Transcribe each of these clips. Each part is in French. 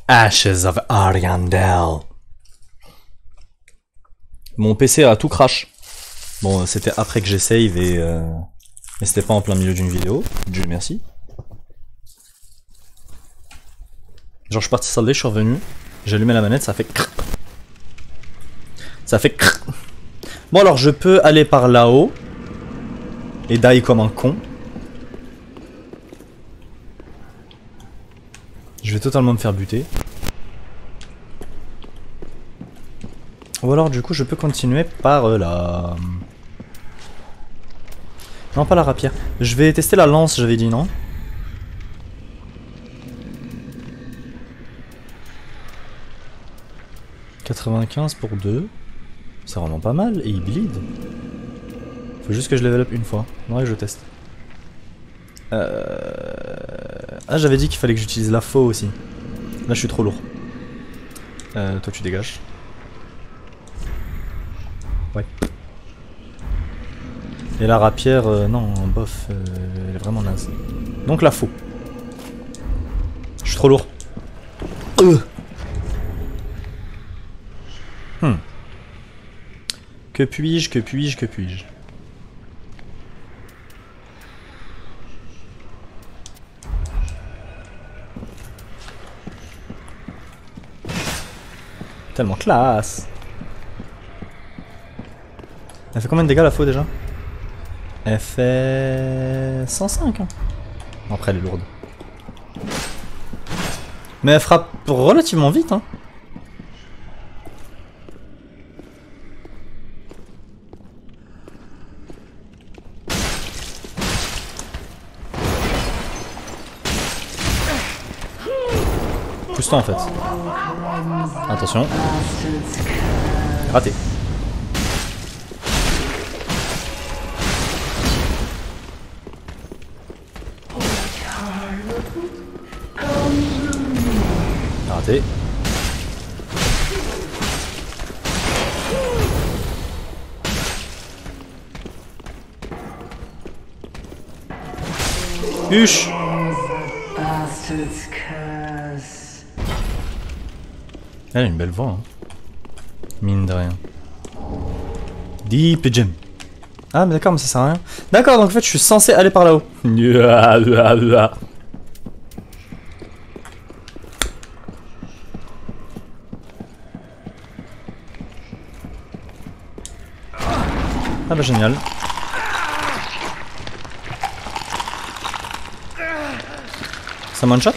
Ashes of Ariandel. Mon PC a tout crash. Bon, c'était après que j'ai save et c'était pas en plein milieu d'une vidéo. Dieu merci. Genre je suis parti solder, je suis revenu, j'ai allumé la manette, ça fait crrr. Ça fait crrr. Bon alors je peux aller par là-haut et die comme un con. Je vais totalement me faire buter. Ou alors du coup je peux continuer par là. Non pas la rapière. Je vais tester la lance, j'avais dit non. « 95 pour 2. C'est vraiment pas mal. Et il bleed. Faut juste que je level up une fois. Ouais, je teste. Ah, j'avais dit qu'il fallait que j'utilise la faux aussi. Là, je suis trop lourd. Toi, tu dégages. Ouais. Et la rapière, non, bof, elle est vraiment naze. Donc la faux. Je suis trop lourd. Que puis-je, que puis-je, que puis-je? Tellement classe. Elle fait combien de dégâts la faux déjà? Elle fait 105 hein. Après elle est lourde. Mais elle frappe relativement vite hein. Pousse-toi en fait. Attention. Raté. Raté. Huche. Elle a une belle voix, hein. Mine de rien. Deep Gem. Ah, mais d'accord, mais ça sert à rien. D'accord, donc en fait, je suis censé aller par là-haut. Ah bah génial. Ça one shot?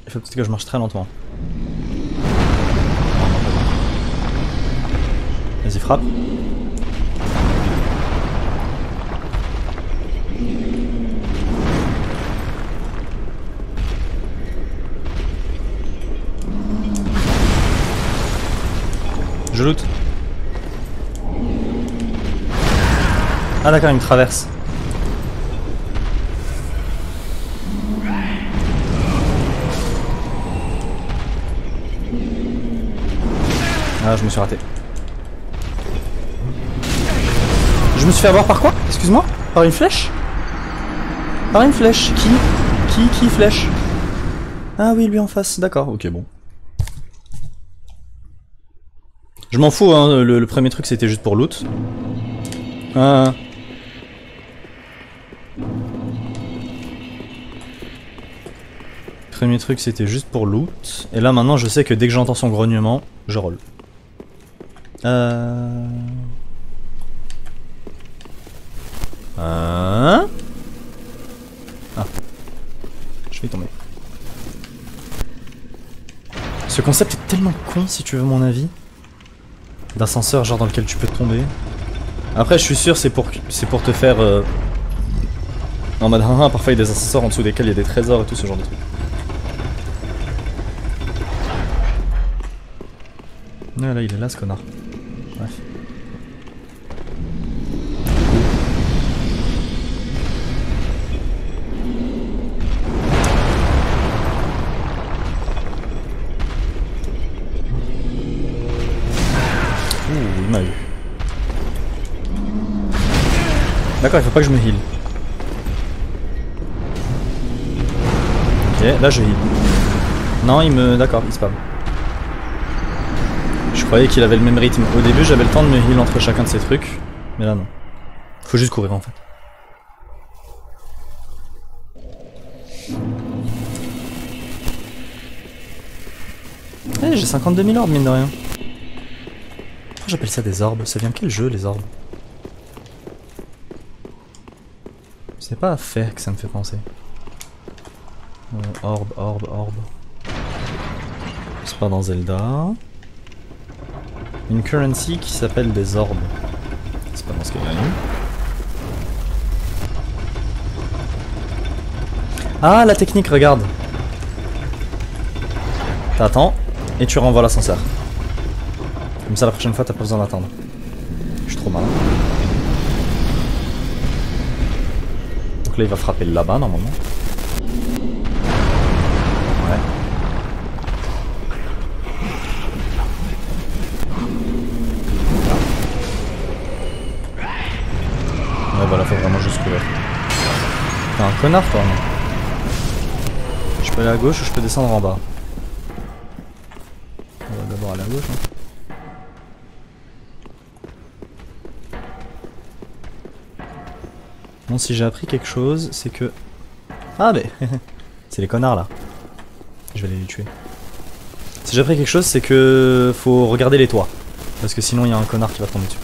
Il faut peut-être que je marche très lentement. Vas-y, frappe. Je loot. Ah d'accord, il me traverse. Ah, je me suis raté. Je me suis fait avoir par quoi? Excuse-moi? Par une flèche? Par une flèche? Qui flèche? Ah oui, lui en face, d'accord, ok, bon. Je m'en fous, hein, le premier truc c'était juste pour loot. Premier truc c'était juste pour loot. Et là maintenant je sais que dès que j'entends son grognement, je roll. Ah. Je vais tomber. Ce concept est tellement con si tu veux mon avis. D'ascenseur genre dans lequel tu peux tomber. Après je suis sûr c'est pour te faire En mode haha, parfois il y a des ascenseurs en dessous desquels il y a des trésors et tout ce genre de trucs. Ah là il est là ce connard. Bref. Ouh, il m'a eu. D'accord, il faut pas que je me heal. Ok, là je heal. Non, il me... D'accord, il spam. Je croyais qu'il avait le même rythme. Au début, j'avais le temps de me heal entre chacun de ces trucs. Mais là, non. Faut juste courir, en fait. Eh, j'ai 52 000 orbes, mine de rien. Pourquoi j'appelle ça des orbes? Ça vient de quel jeu, les orbes? C'est pas à faire que ça me fait penser. Orbe. C'est pas dans Zelda. Une currency qui s'appelle des orbes. C'est pas dans ce qu'il y a. Ah, la technique, regarde. T'attends et tu renvoies l'ascenseur. Comme ça, la prochaine fois, t'as pas besoin d'attendre. Je suis trop malin. Donc là, il va frapper là-bas, normalement. Ouais. Ouais, voilà, faut vraiment juste courir. T'es un connard, toi, non? Je peux aller à gauche ou je peux descendre en bas? On va d'abord aller à gauche, hein. Bon, si j'ai appris quelque chose, c'est que... Ah, mais... c'est les connards, là. Je vais aller les tuer. Si j'ai appris quelque chose, c'est que... faut regarder les toits. Parce que sinon, il y a un connard qui va tomber dessus.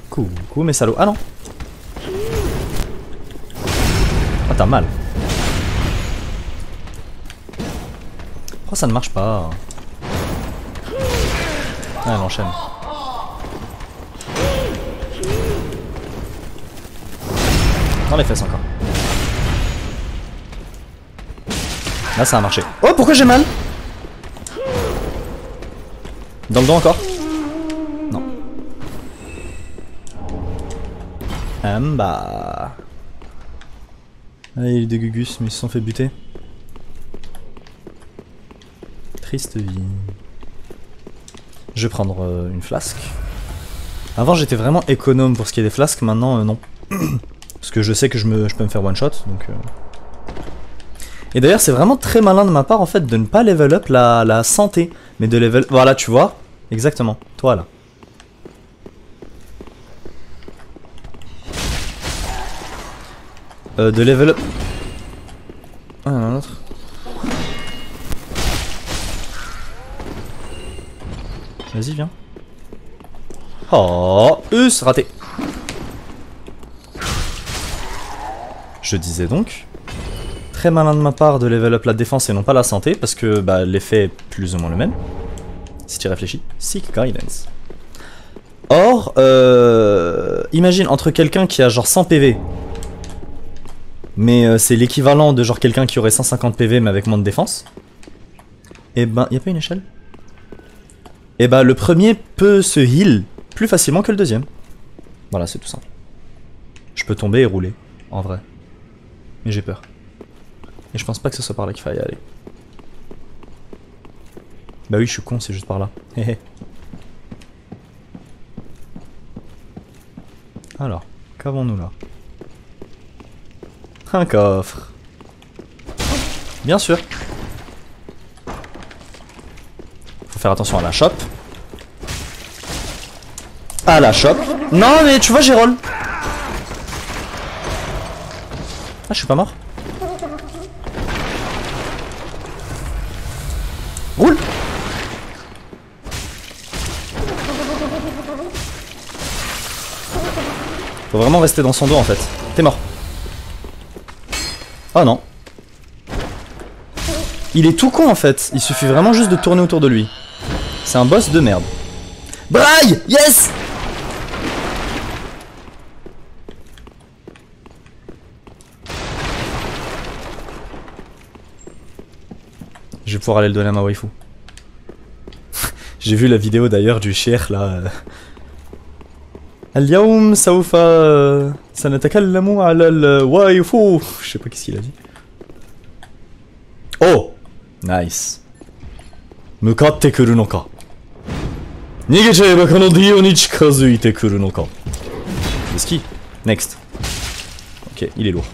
Coucou, mes salauds. Ah non! Ah, t'as mal. Pourquoi ça ne marche pas? Ah, elle enchaîne. Dans les fesses encore. Là ça a marché. Oh, pourquoi j'ai mal? Dans le dos encore? Non. Bah... Ah, il y a eu des gugus, mais ils se sont fait buter. Triste vie. Je vais prendre une flasque. Avant j'étais vraiment économe pour ce qui est des flasques, maintenant non. Parce que je sais que je peux me faire one shot, donc... Et d'ailleurs c'est vraiment très malin de ma part en fait de ne pas level up la santé, mais de level... Voilà, tu vois? Exactement, toi là. De level up... Ah, un autre. Vas-y, viens. Oh, c'est raté. Je disais donc, très malin de ma part de level up la défense et non pas la santé, parce que bah, l'effet est plus ou moins le même. Si tu réfléchis, Seek Guidance. Or, imagine entre quelqu'un qui a genre 100 PV, mais c'est l'équivalent de genre quelqu'un qui aurait 150 PV mais avec moins de défense. Et ben, y'a pas une échelle? Et bah le premier peut se heal plus facilement que le deuxième. Voilà, c'est tout simple. Je peux tomber et rouler, en vrai. Mais j'ai peur. Et je pense pas que ce soit par là qu'il faille aller. Bah oui, je suis con, c'est juste par là. Alors, qu'avons-nous là? Un coffre. Bien sûr. Faut faire attention à la chope. À la chope. Non mais tu vois j'ai roll. Ah, je suis pas mort. Roule. Faut vraiment rester dans son dos en fait. T'es mort. Oh non. Il est tout con en fait. Il suffit vraiment juste de tourner autour de lui. C'est un boss de merde. Braille. Yes. Je vais pouvoir aller le donner à ma waifu. J'ai vu la vidéo d'ailleurs du cheikh là. اليوم سوف سنتكلم على الوايفو. Je sais pas qu'est-ce qu'il a dit. Oh! Nice. 向かってくるのか。逃げちゃえばこのディオに近づいてくるのか。Le ski. Next. Ok, il est lourd.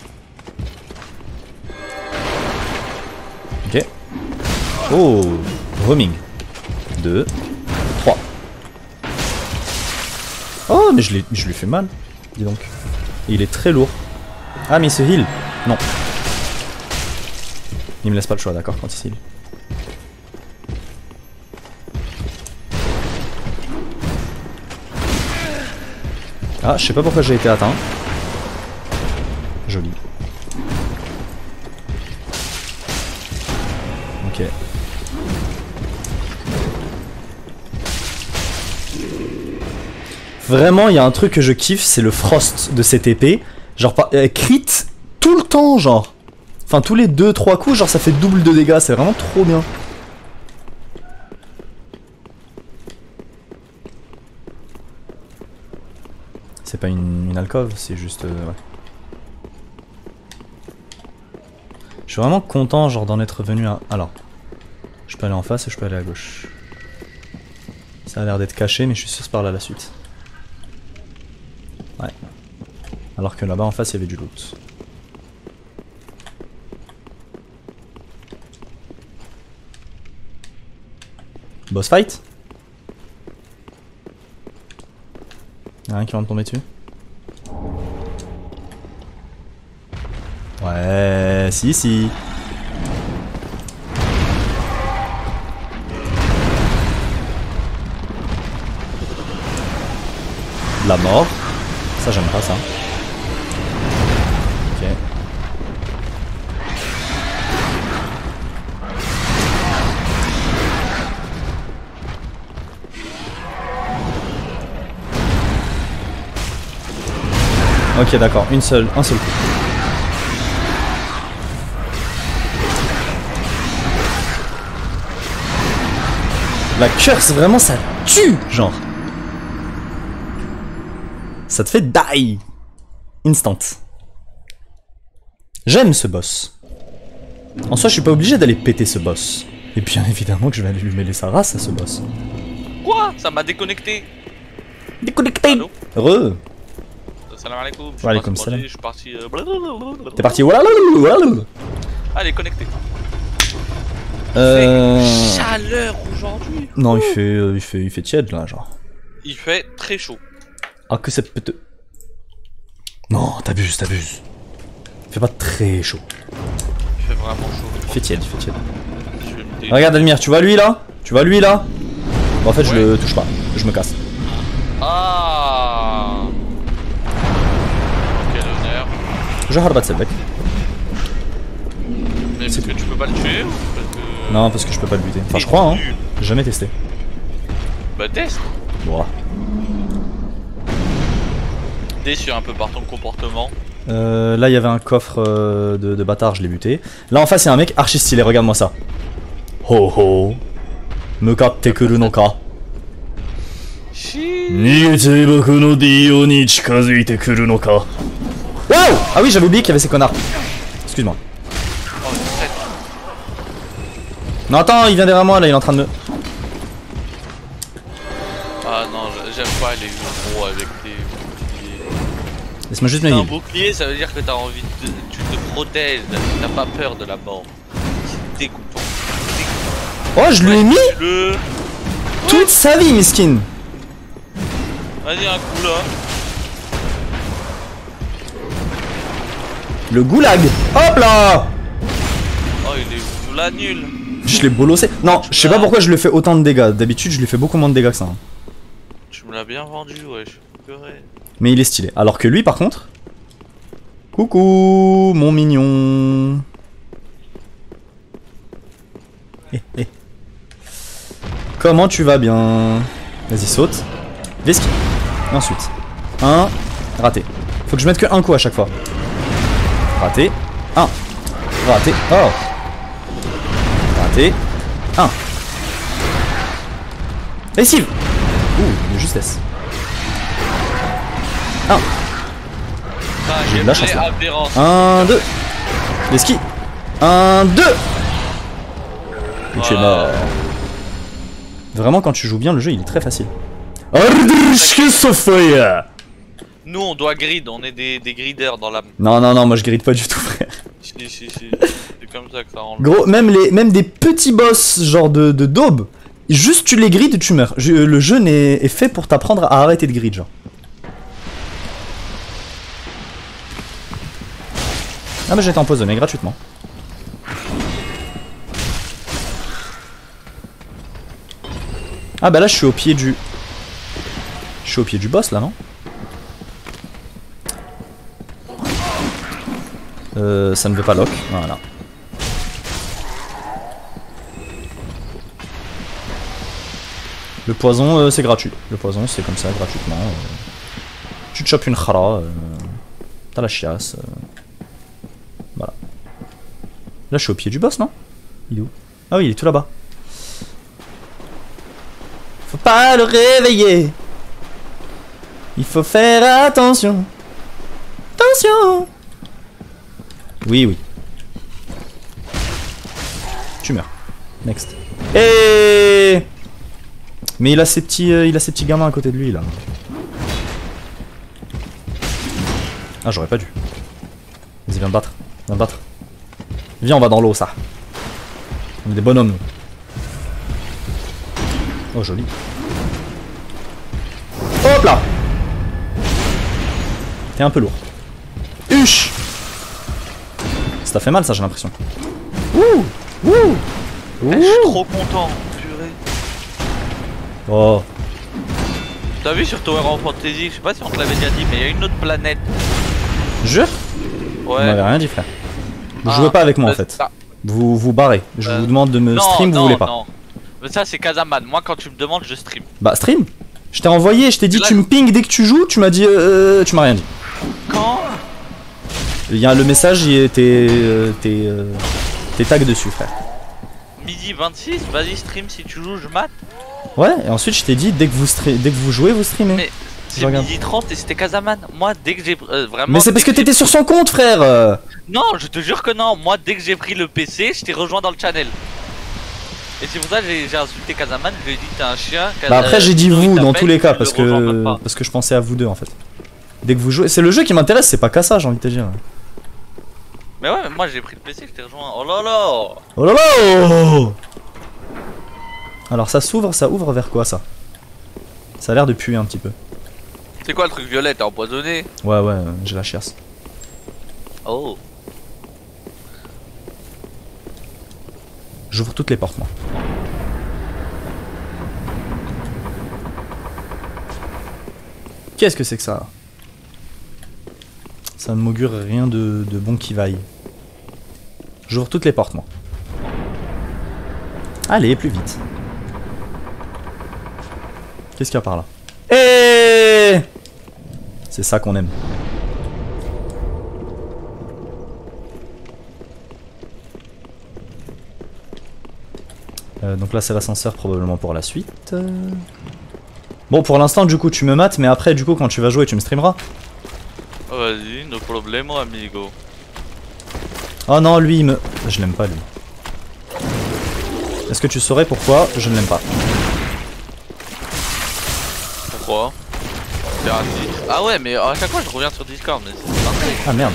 Ok. Oh! Roaming. 2, 3. Oh, mais je lui fais mal. Dis donc. Et il est très lourd. Ah, mais il se heal. Non. Il me laisse pas le choix, d'accord, quand il se heal. Ah, je sais pas pourquoi j'ai été atteint. Joli. Ok. Vraiment, il y a un truc que je kiffe, c'est le frost de cette épée. Genre, crit tout le temps, genre. Enfin, tous les 2-3 coups, genre, ça fait double de dégâts. C'est vraiment trop bien. C'est pas une alcôve, c'est juste... ouais. Je suis vraiment content, genre, d'en être venu à... Alors, je peux aller en face et je peux aller à gauche. Ça a l'air d'être caché, mais je suis sûr que c'est par là la suite. Ouais. Alors que là-bas en face il y avait du loot. Boss fight? Y'a rien qui va me tomber dessus? Ouais, si. La mort. Ça j'aime pas ça. Ok. Ok d'accord, un seul coup. La curse vraiment ça tue genre. Ça te fait die instant. J'aime ce boss. En soi, je suis pas obligé d'aller péter ce boss. Et bien évidemment que je vais aller lui mêler sa race à ce boss. Quoi? Ça m'a déconnecté. Déconnecté. Allô? Heureux. Salam alaikum. Wa alaikum salam. Je suis parti. T'es parti. Allez, connecté. Chaleur aujourd'hui. Non, il fait tiède là, genre. Il fait très chaud. Ah que c'est peut-être... Non, t'abuses. Il fait pas très chaud. Il fait vraiment chaud. Il fait tiède. Regarde Elmire, tu vois lui là? Bon, en fait je le touche pas, je me casse. Ah. Quel honneur. Je harbat Selbek. Mais parce que tu peux pas le tuer ou parce que... Non, parce que je peux pas le buter. Enfin je crois hein, j'ai jamais testé. Bah teste. Bon. Déçu un peu par ton comportement. Là il y avait un coffre de bâtard, je l'ai buté. Là en face il y a un mec archi stylé, regarde-moi ça. Ho ho. Mukatte kuru no ka. Nigete boku no dio ni chikazuite kuru no ka. Wow! Ah oui, j'avais oublié qu'il y avait ces connards. Excuse-moi. Oh, c'est Non attends, il vient derrière moi là, il est en train de me... Ah non, j'aime pas les gros avec des boucliers. Laisse-moi juste me Si t'as un heal. bouclier, ça veut dire que t'as envie de... Tu te protèges, t'as pas peur de la mort. C'est dégoûtant. Oh, je lui ai mis Le... toute sa vie, miskin. Vas-y, un coup là. Le goulag. Hop là. Oh, il est là nul. Je l'ai bolossé. Non, je sais pas pourquoi je lui fais autant de dégâts. D'habitude, je lui fais beaucoup moins de dégâts que ça. Hein. Tu me l'as bien vendu, ouais, je suis purée. Mais il est stylé. Alors que lui, par contre... Coucou, mon mignon. Comment tu vas bien? Vas-y, saute. Vesqui. Ensuite. Un. Raté. Faut que je mette que un coup à chaque fois. Raté. Un. Raté. Oh. raté. 1. Lessive. Ouh, de justesse. 1. J'ai de la chance là. 1, 2. Les skis. 1, 2. Et tu es mort. Vraiment, quand tu joues bien, le jeu il est très facile. Nous on doit grid, on est des griders dans la... Non, non, non, moi je gride pas du tout, frère. Si. C'est comme ça que ça rend le... Gros, même des petits boss, genre de daube, juste tu les grides, tu meurs. Le jeu est fait pour t'apprendre à arrêter de grid, genre. Ah, mais j'ai été empoisonné gratuitement. Ah, bah là, je suis au pied du. Je suis au pied du boss là, non? Ça ne veut pas lock, voilà. Le poison, c'est gratuit. Le poison, c'est comme ça, gratuitement. Tu te chopes une khara, t'as la chiasse. Voilà. Là, je suis au pied du boss, non? Il est où? Ah oui, il est tout là-bas. Faut pas le réveiller. Il faut faire attention. Attention. Oui, oui. Tu meurs. Next. Et mais il a ses petits gamins à côté de lui là. Ah, j'aurais pas dû. Vas-y, viens me battre. Viens me battre. Viens, on va dans l'eau, ça. On est des bonhommes, nous. Oh, joli. Hop là. T'es un peu lourd. Huche. Ça t'a fait mal, ça, j'ai l'impression. Ouh. Ouh. Je suis trop content, purée. Oh. T'as vu sur Tower of Fantasy, je sais pas si on te l'avait déjà dit, mais il y a une autre planète. Jure? Ouais. On m'avait rien dit, frère. Vous jouez pas avec moi, en fait. Vous vous barrez. Je vous demande de me stream, vous voulez pas. Non. Mais ça, c'est Kazaman. Moi, quand tu me demandes, je stream. Bah, stream. Je t'ai envoyé, je t'ai dit, tu me ping dès que tu joues, tu m'as dit, tu m'as rien dit. Quand? Il y a le message, t'es tag dessus, frère. Midi 26, vas-y stream si tu joues, je mate. Ouais, et ensuite je t'ai dit, dès que vous jouez, vous streamez. Mais c'est midi 30 et c'était Kazaman. Moi, dès que j'ai vraiment... Mais c'est parce que t'étais sur son compte, frère. Non, je te jure que non. Moi, dès que j'ai pris le PC, je t'ai rejoint dans le channel. Et c'est pour ça que j'ai insulté Kazaman, je lui ai dit t'es un chien. Bah après j'ai dit vous dans tous les cas parce que je pensais à vous deux en fait. Dès que vous jouez, c'est le jeu qui m'intéresse, c'est pas qu'à ça, j'ai envie de te dire. Mais ouais, mais moi j'ai pris le PC, je t'ai rejoint. Oh là là. Oh là là. Alors ça s'ouvre, ça ouvre vers quoi ça? Ça a l'air de puer un petit peu. C'est quoi le truc violet? T'es empoisonné? Ouais ouais, j'ai la chiasse. Oh. J'ouvre toutes les portes moi. Qu'est-ce que c'est que ça? Ça ne m'augure rien de bon qui vaille. J'ouvre toutes les portes moi. Allez, plus vite. Qu'est-ce qu'il y a par là? Eh, c'est ça qu'on aime. Donc là c'est l'ascenseur probablement pour la suite. Bon pour l'instant du coup tu me mates mais après du coup quand tu vas jouer tu me streameras. Vas-y, no problemo amigo. Oh non lui il me... Je l'aime pas lui. Est-ce que tu saurais pourquoi je ne l'aime pas? Pourquoi? C'est raciste. Ah ouais mais à chaque fois je reviens sur Discord mais c'est pas vrai. Ah merde.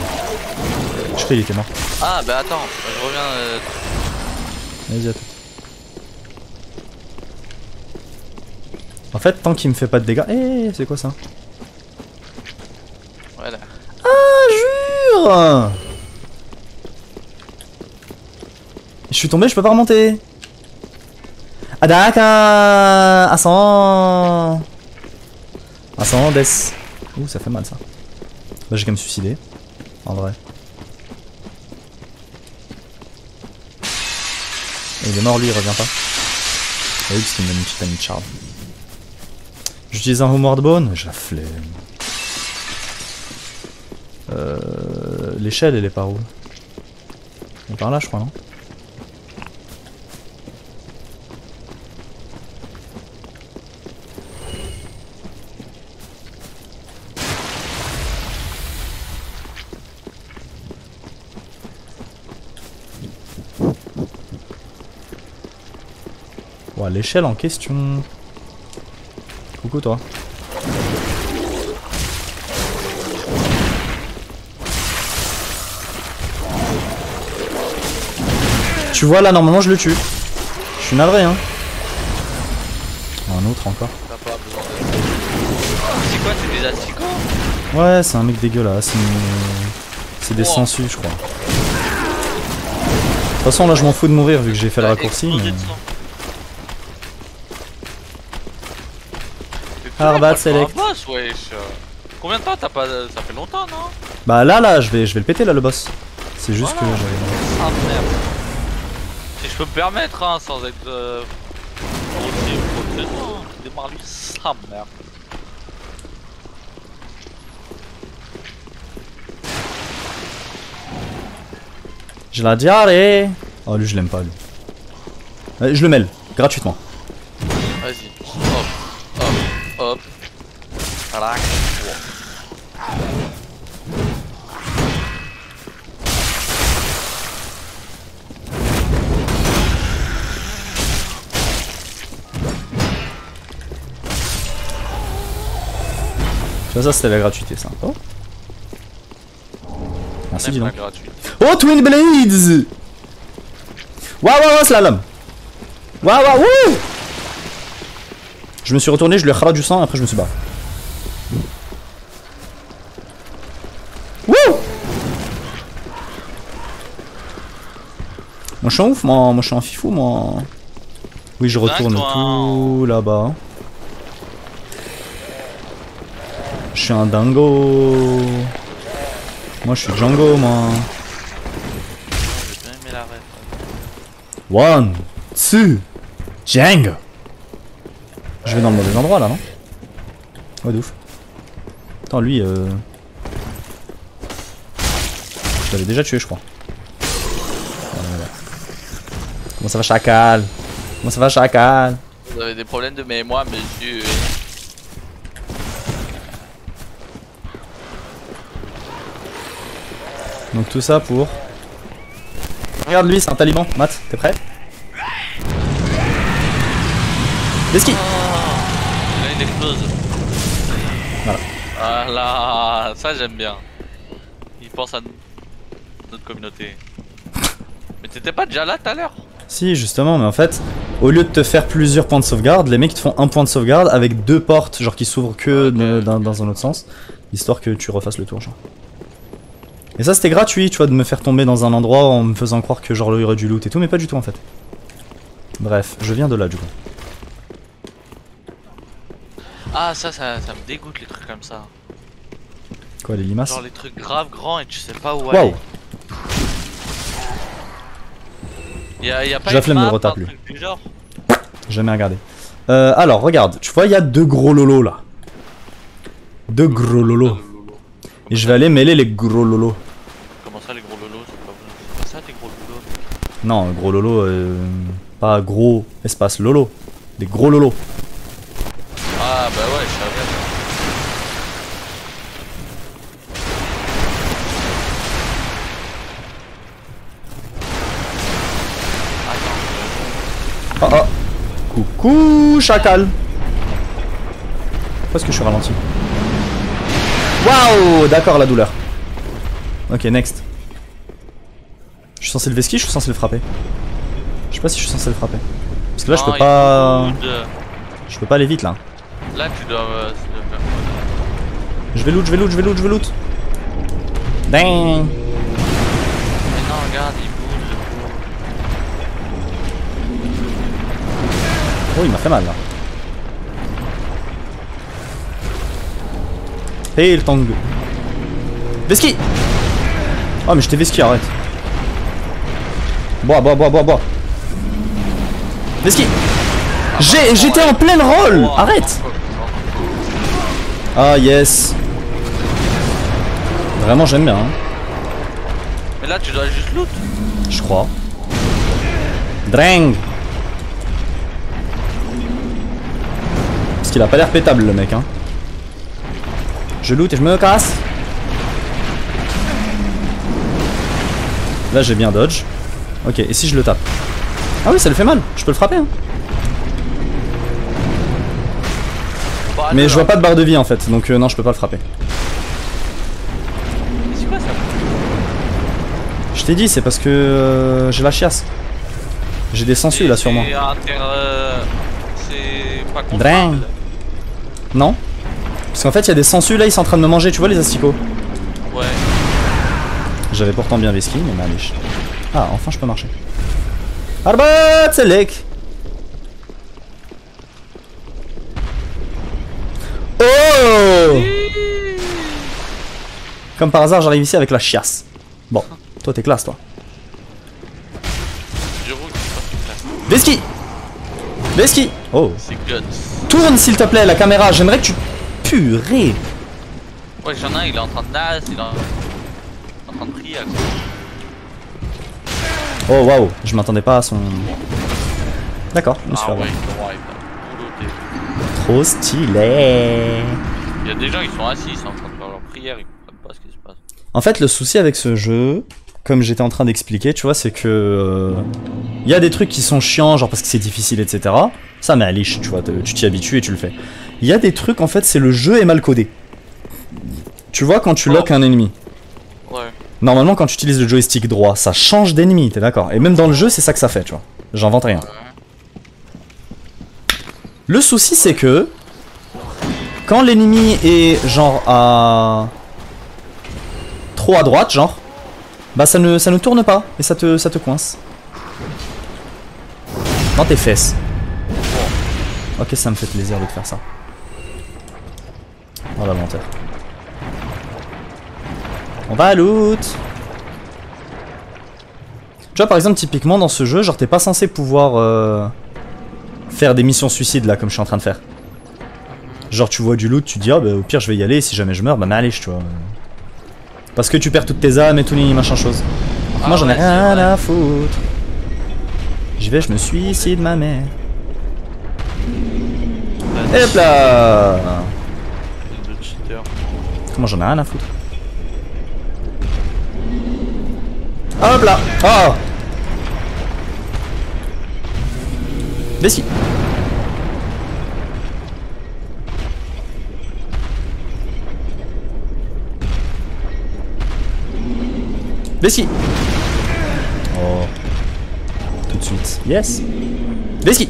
Je crois qu'il était mort. Ah bah attends, je reviens... Vas-y à toi. En fait, tant qu'il me fait pas de dégâts... Eh, c'est quoi ça? Voilà. Ah, jure! Je suis tombé, je peux pas remonter. Ah d'accord. À 100. À 100 death. Ouh, ça fait mal ça. Bah j'ai qu'à me suicider. En vrai. Et il est mort lui, il revient pas. Ah oui, parce qu'il me donne une petite amie de charge. J'utilise un Homeward Bone, j'ai la flemme. L'échelle elle est par où? Elle est par là je crois non? Ouah, l'échelle en question. Coucou toi. Tu vois là, normalement je le tue. Je suis navré hein. Un autre encore. T'as pas besoin de... C'est quoi, c'est des asticots? Ouais, c'est un mec dégueulasse. C'est des sangsues, je crois. De toute façon, là, je m'en fous de mourir vu que j'ai fait le raccourci. Mais... Arbat select. Combien de temps t'as pas... Ça fait longtemps, non? Bah là, je vais le péter là, le boss. C'est juste que j'ai... Ah merde. Si je peux me permettre, hein, sans être... démarre lui, ça merde. J'ai la diarrhée. Oh lui je l'aime pas lui. Je le mêle, gratuitement. Vas-y. Hop. Hop. Hop. Voilà. Tu vois ça c'était la gratuité ça. Oh. Merci dis donc. Oh Twin Blades. Waouh slalom. Waouh wouh. Je me suis retourné, je lui ai râlé du sang et après je me suis barré. Wouh. Moi je suis en ouf, moi je suis en fifou moi. Oui je retourne tout là-bas. Je suis un dingo. Moi je suis Django moi. One, two, Django. Je vais dans le mauvais endroit là non? Ouais de ouf. Attends lui Je l'avais déjà tué je crois. Comment ça va chacal? Comment ça va chacal? Vous avez des problèmes de mémoire monsieur. Donc tout ça pour... Regarde lui, c'est un taliban. Matt, t'es prêt? Des skis. Là il explose. Voilà. Voilà, ça j'aime bien. Il pense à notre communauté. Mais t'étais pas déjà là tout à l'heure? Si justement, mais en fait, au lieu de te faire plusieurs points de sauvegarde, les mecs te font un point de sauvegarde avec deux portes, genre qui s'ouvrent que dans un autre sens, histoire que tu refasses le tour genre. Et ça c'était gratuit, tu vois, de me faire tomber dans un endroit en me faisant croire que genre il y aurait du loot et tout, mais pas du tout en fait. Bref, je viens de là du coup. Ah ça me dégoûte les trucs comme ça. Quoi, les limaces? Genre les trucs grave grands et tu sais pas où aller. Waouh. Y'a pas j'ai la flemme de le retape lui. Genre. Jamais regardé. Alors regarde, tu vois il y a deux gros lolos là. Deux gros lolos. Et je vais aller mêler les gros lolos. Comment ça les gros lolos? C'est pas ça tes gros lolos? Non, gros lolo, pas gros espace lolo. Des gros lolos. Ah bah ouais, je savais. Oh oh. Coucou chacal. Pourquoi est-ce que je suis ralenti? Waouh. D'accord la douleur. Ok next. Je suis censé le vesquiller, je suis censé le frapper. Je sais pas si je suis censé le frapper. Parce que là je peux pas... Je peux pas aller vite là. Là tu dois... Je vais loot, je vais loot, je vais loot, je vais loot. Dang. Mais non regarde il bouge. Oh il m'a fait mal là. Hey le tank. Veski. Oh mais je t'ai veski, arrête. Bois. Veski. J'étais en pleine roll. Arrête. Ah yes. Vraiment j'aime bien hein. Mais là tu dois juste loot. Je crois. Drang. Parce qu'il a pas l'air pétable le mec hein. Je loot et je me casse. Là j'ai bien dodge. Ok, et si je le tape? Ah oui ça le fait mal, je peux le frapper hein. Mais je vois pas de barre de vie en fait, donc non, je peux pas le frapper. C'est quoi ça? Je t'ai dit, c'est parce que j'ai la chiasse. J'ai des sangsues là sur moi. C'est pas Drain. contrôlable. Non? Parce qu'en fait, il y a des sangsues là, ils sont en train de me manger, tu vois les asticots? Ouais. J'avais pourtant bien vesquille, mais allez. Ah, enfin je peux marcher. Arbat, selek. Oh! Comme par hasard, j'arrive ici avec la chiasse. Bon, toi t'es classe, toi. Je roule, c'est Veski! Veski! Oh! c'est guts. Tourne s'il te plaît la caméra, j'aimerais que tu... Purée! Ouais, j'en ai un, il est en train de nasse, il est en train de prier à quoi. Oh waouh, je m'attendais pas à son... D'accord, je me suis Ah fait ouais, avoir. ouais, bouloté. Trop stylé! Il y a des gens, ils sont assis, ils sont en train de faire leur prière, ils comprennent pas ce qui se passe. En fait, le souci avec ce jeu, comme j'étais en train d'expliquer, tu vois, c'est que... Il y a des trucs qui sont chiants, genre parce que c'est difficile, etc. Ça, mais à liche, tu vois, tu t'y habitues et tu le fais. Il y a des trucs, en fait, c'est le jeu est mal codé. Tu vois, quand tu lock un ennemi, Ouais. normalement, quand tu utilises le joystick droit, ça change d'ennemi, t'es d'accord? Et même dans le jeu, c'est ça que ça fait, tu vois. J'invente rien. Le souci, c'est que... Quand l'ennemi est, genre, à... trop à droite, genre... Bah ça ne tourne pas, et ça te coince. Dans tes fesses. Ok, ça me fait plaisir de te faire ça. Oh la lenteur. On va à loot. Tu vois par exemple typiquement dans ce jeu, genre t'es pas censé pouvoir faire des missions suicides là comme je suis en train de faire. Genre tu vois du loot, tu te dis ah bah au pire je vais y aller et si jamais je meurs bah allez tu vois. Parce que tu perds toutes tes âmes et tout les machin chose. Moi j'en ai rien à foutre. J'y vais, je me suicide ma mère. Et hop là. Comment j'en ai rien à foutre. Hop là. Oh. Vessie. Vessie. Oh. Tout de suite. Yes. Vessie.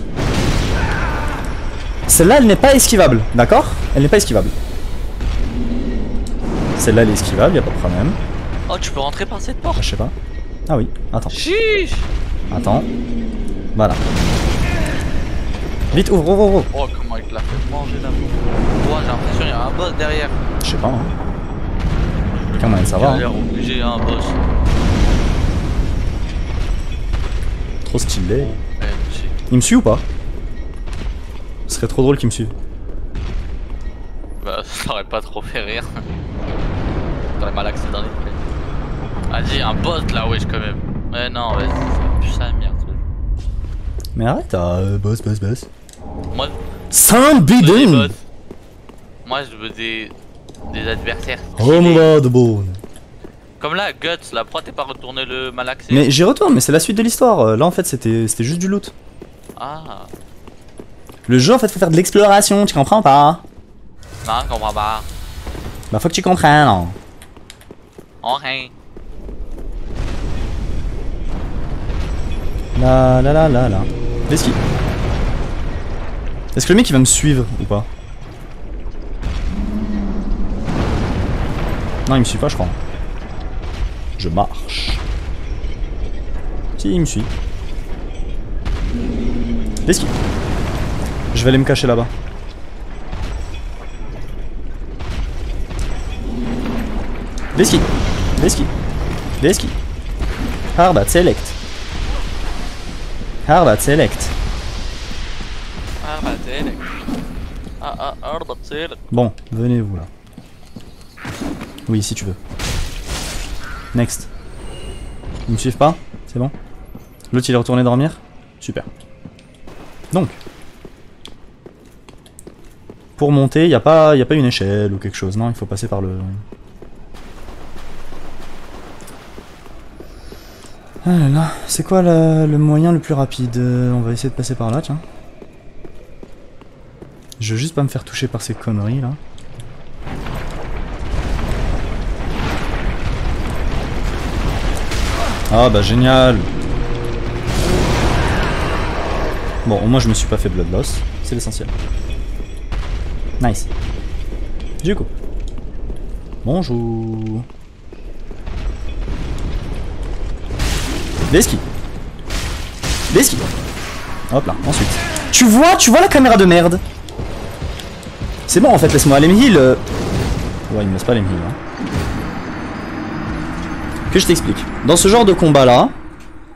Celle-là, elle n'est pas esquivable, d'accord? Elle n'est pas esquivable. Celle-là, elle est esquivable, y a pas de problème. Oh, tu peux rentrer par cette porte? Ah, je sais pas. Ah oui, attends. Chiche. Attends. Voilà. Vite, ouvre, ouvre, ouvre. Oh, comment il te l'a fait manger là. Oh, j'ai l'impression qu'il y a un boss derrière. Je sais pas, hein. Comment ça Il va, a hein. l'air obligé un boss. Trop stylé. Eh, chic. Il me suit ou pas? Ce serait trop drôle qu'il me suive. Bah, ça aurait pas trop fait rire. T'aurais mal accès dans les plaîs. Vas-y, un boss là, wesh, quand même. Mais non, vas-y, c'est plus sa merde. Mais arrête, boss. Moi, Saint je veux des bidon. boss. Moi, je veux des adversaires. Oh stylés. mon god, bon. Comme là, Guts, là, pourquoi t'es pas retourné le malaxé? Mais j'y retourne, mais c'est la suite de l'histoire. Là, en fait, c'était juste du loot. Ah, Le jeu, en fait, faut faire de l'exploration, tu comprends pas? non, je comprends pas. Bah, faut que tu comprennes, non? Oh, rien. La. Est-ce que le mec il va me suivre ou pas? Non, il me suit pas, je crois. Je marche. Si, il me suit. Est-ce qu'il... Je vais aller me cacher là-bas. Veski. Arbat select. Ah, bah, t'es là. Ah, bah, t'es là. Bon, venez-vous là. Oui, si tu veux. Next. Ils me suivent pas? C'est bon? L'autre il est retourné dormir? Super. Donc. Pour monter, y a pas une échelle ou quelque chose, non? Il faut passer par le... Ah là là, c'est quoi le moyen le plus rapide? On va essayer de passer par là, tiens. Je veux juste pas me faire toucher par ces conneries là. Ah bah génial. Bon, au moins je me suis pas fait blood loss, c'est l'essentiel. Nice. Du coup. Bonjour. Des skis. Des skis. Hop là, ensuite. Tu vois la caméra de merde. C'est bon en fait, laisse-moi aller me heal. Ouais, il me laisse pas aller me heal. Hein. Que je t'explique. Dans ce genre de combat là,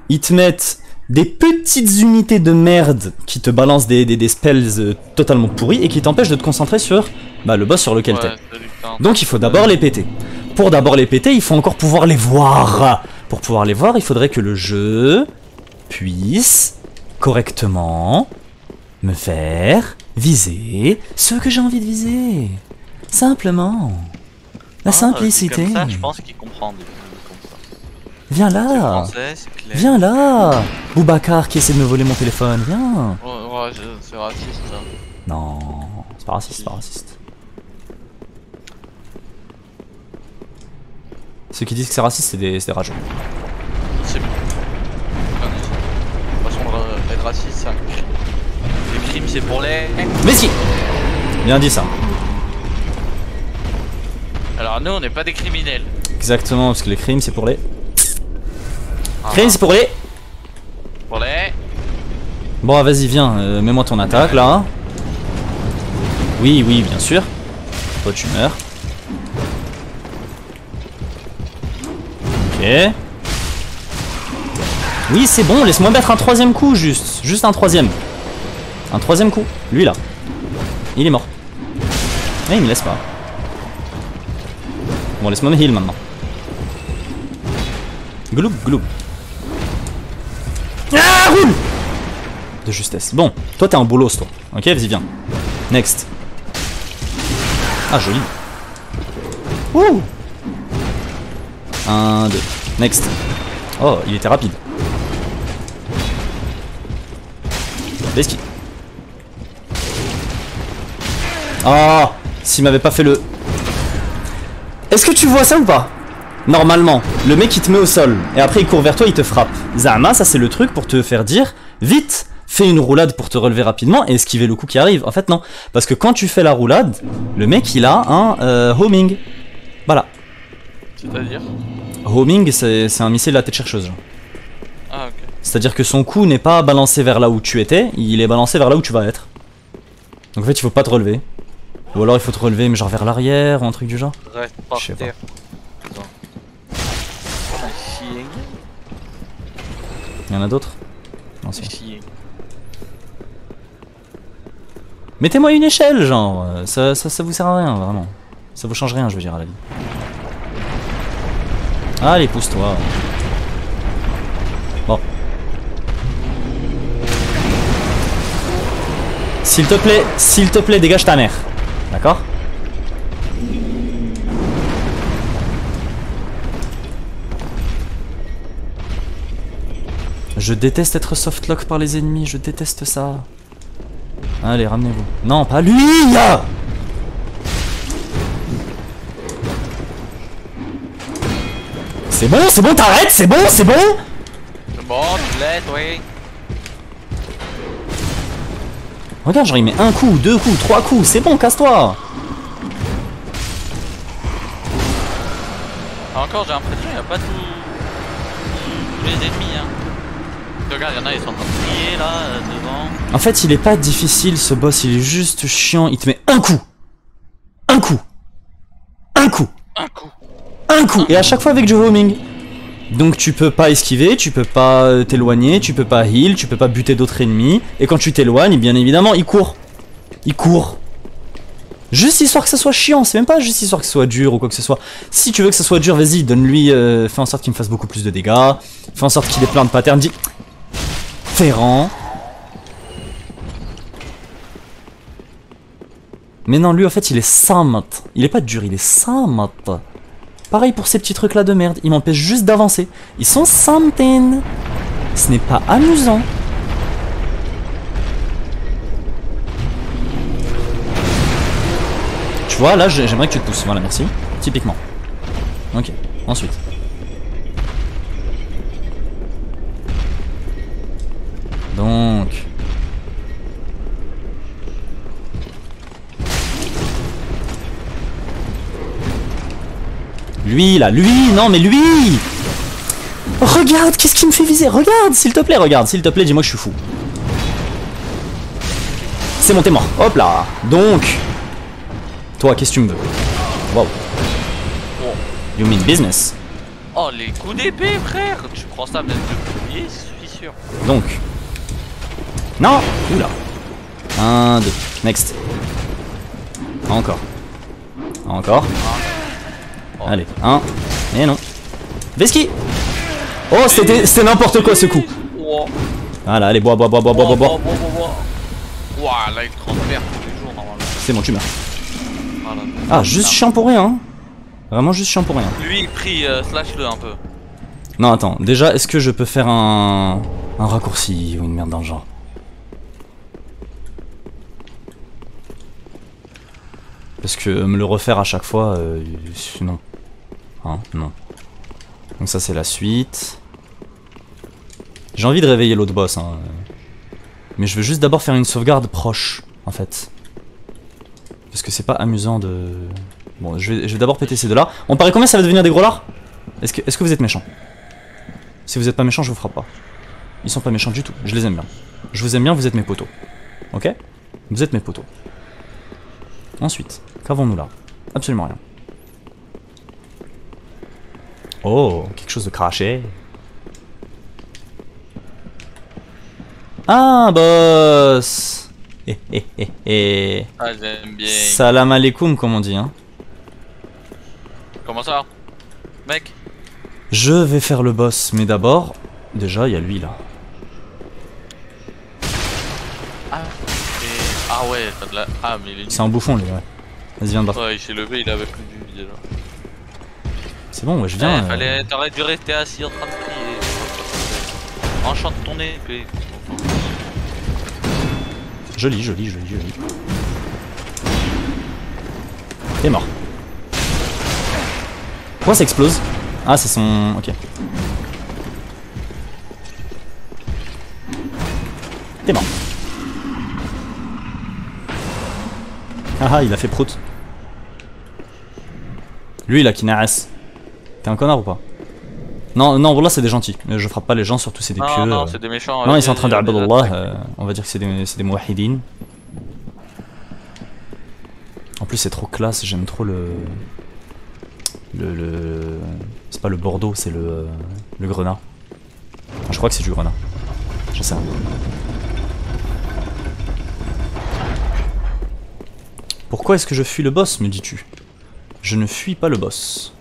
ils te mettent des petites unités de merde qui te balancent des spells totalement pourris et qui t'empêchent de te concentrer sur le boss sur lequel t'es. Donc il faut d'abord les péter. Pour d'abord les péter, il faut encore pouvoir les voir. Pour pouvoir les voir, il faudrait que le jeu puisse correctement me faire viser ce que j'ai envie de viser. Simplement. La simplicité. Comme ça, je pense qu'il comprend. Viens là. Viens là. Boubacar qui essaie de me voler mon téléphone, viens. Ouais, c'est raciste ça. Non, c'est pas raciste, c'est pas raciste. Ceux qui disent que c'est raciste, c'est des rageux. C'est bon. De toute façon, être raciste, c'est un crime. Les crimes, c'est pour les... Mais si. Bien dit ça. Alors nous, on n'est pas des criminels. Exactement, parce que les crimes, c'est pour les... Crimes, c'est pour les... Pour les... Bon, vas-y, viens, mets-moi ton attaque, là. Oui, oui, bien sûr. Toi, tu meurs. Ok. Oui, c'est bon, laisse-moi mettre un troisième coup, juste un troisième. Un troisième coup, lui là. Il est mort. Eh, il me laisse pas. Bon, laisse-moi me heal maintenant. Gloub, gloub. Ah, roule. De justesse. Bon, toi t'es un bolos, toi. Ok, vas-y, viens. Next. Ah, joli. Ouh. 1, 2. Next. Oh, il était rapide. L'esquive. Oh, s'il m'avait pas fait le... Est-ce que tu vois ça ou pas? Normalement, le mec il te met au sol et après il court vers toi, il te frappe. Zama, ça c'est le truc pour te faire dire vite, fais une roulade pour te relever rapidement et esquiver le coup qui arrive. En fait non, parce que quand tu fais la roulade, le mec il a un homing. Voilà. C'est-à-dire? Homing, c'est un missile à tête chercheuse. Genre. Ah ok. C'est-à-dire que son coup n'est pas balancé vers là où tu étais, il est balancé vers là où tu vas être. Donc en fait il faut pas te relever. Ou alors il faut te relever mais genre vers l'arrière ou un truc du genre. Reste par Je sais pas. terre. Il y en a d'autres? Non, c'est... Chier. Mettez-moi une échelle, genre. Ça vous sert à rien, vraiment. Ça vous change rien, je veux dire, à la vie. Allez, pousse-toi. Bon. S'il te plaît, dégage ta mère. D'accord? Je déteste être softlock par les ennemis, je déteste ça. Allez, ramenez-vous. Non, pas lui! C'est bon, t'arrêtes, c'est bon! C'est bon, tu l'aides, oui. Regarde, genre il met un coup, deux coups, trois coups, c'est bon, casse-toi! Encore, j'ai l'impression qu'il n'y a pas tous les ennemis, hein. Regarde, il y en a, ils sont en train de prier là, devant. En fait, il est pas difficile ce boss, il est juste chiant. Il te met un coup. Un coup. Un coup. Un coup. Un coup. Et à chaque fois avec du homing. Donc tu peux pas esquiver, tu peux pas t'éloigner, tu peux pas heal, tu peux pas buter d'autres ennemis. Et quand tu t'éloignes, bien évidemment, il court. Il court. Juste histoire que ça soit chiant, c'est même pas juste histoire que ce soit dur ou quoi que ce soit. Si tu veux que ça soit dur, vas-y, donne-lui, fais en sorte qu'il me fasse beaucoup plus de dégâts. Fais en sorte qu'il ait plein de patterns, dis... Ferrand. Mais non, lui en fait il est simple. Il est pas dur, il est simple. Pareil pour ces petits trucs là de merde, ils m'empêchent juste d'avancer. Ils sont something. Ce n'est pas amusant. vois, là j'aimerais que tu te pousses. Voilà, merci. Typiquement. Ok, ensuite. Donc... Lui, là, lui, non mais lui. Regarde, qu'est-ce qui me fait viser? Regarde, s'il te plaît, regarde, s'il te plaît, dis-moi que je suis fou. C'est bon, t'es mort. Hop là. Donc... Toi, qu'est-ce que tu me veux? Wow. You mean business? Oh, les coups d'épée, frère! Tu prends ça même de bouclier, je suis sûr. Donc... Non! Oula. 1, 2. Next. Encore. Encore. Oh. Allez, 1. Et non. Veski! Oh, c'était n'importe quoi ce coup. Wow. Voilà, allez, bois. Ouah, là il transfère tous les jours normalement. C'est bon, tu meurs. Voilà. Ah, juste chiant pour rien. Hein. Vraiment juste chiant pour rien. Lui il prie, slash-le un peu. Non, attends. Déjà, est-ce que je peux faire un raccourci ou une merde dans le genre? Parce que me le refaire à chaque fois, non. Hein, non. Donc ça c'est la suite. J'ai envie de réveiller l'autre boss, hein. Mais je veux juste d'abord faire une sauvegarde proche, en fait. Parce que c'est pas amusant de... Bon, je vais d'abord péter ces deux-là. On paraît combien ça va devenir des gros lards? Est-ce que vous êtes méchants? Si vous êtes pas méchants, je vous frappe pas. Ils sont pas méchants du tout, je les aime bien. Je vous aime bien, vous êtes mes potos. Ok? Vous êtes mes potos. Ensuite, qu'avons-nous là? Absolument rien. Oh, quelque chose de craché. Ah, boss. Ah, j'aime bien. Salam alaikum, comme on dit, hein. Comment ça? Mec? Je vais faire le boss, mais d'abord, déjà, il y a lui, là. Ah, ah ouais, t'as de la... Ah, mais il est... C'est un bouffon, lui, ouais. Vas-y, viens de battre. Ouais, il s'est levé, il avait plus de vie, déjà. C'est bon, ouais, je viens. T'aurais dû rester assis en train de prier. Enchante ton épée. Joli. T'es mort. Pourquoi ça explose? Ah, c'est son... Ok. T'es mort. Ah, il a fait prout. Lui, là, qui nasse. T'es un connard ou pas? Non, voilà, c'est des gentils. Je frappe pas les gens, surtout c'est des pieux. Non, c'est des méchants. Non, ils sont en train d'Abdallah. On va dire que c'est des mouahidines. En plus, c'est trop classe. J'aime trop le. C'est pas le Bordeaux, c'est le grenat. Enfin, je crois que c'est du grenat. J'en sais rien. Pourquoi est-ce que je fuis le boss, me dis-tu? Je ne fuis pas le boss.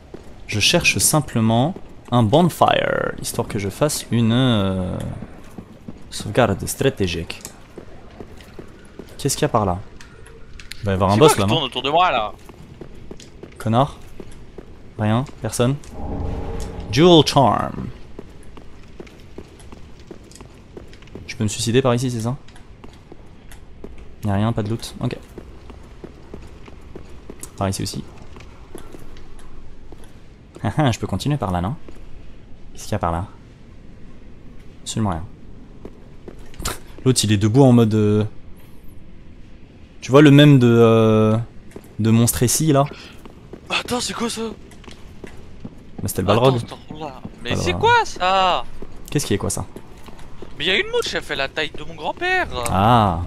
Je cherche simplement un bonfire, histoire que je fasse une sauvegarde stratégique. Qu'est-ce qu'il y a par là? Il va y avoir un boss là, non? Tourne autour de moi là. Connard. Rien, personne. Jewel Charm. Je peux me suicider par ici, c'est ça? Y'a rien, pas de loot. Ok. Par ici aussi. Je peux continuer par là, non? Qu'est-ce qu'il y a par là? Absolument rien. L'autre il est debout en mode... Tu vois le même de monstre ici là? Attends, c'est quoi ça? Bah c'était le Balrog. Mais c'est quoi ça? Qu'est-ce qui est quoi ça? Mais y'a une mouche, elle fait la taille de mon grand-père. Ah,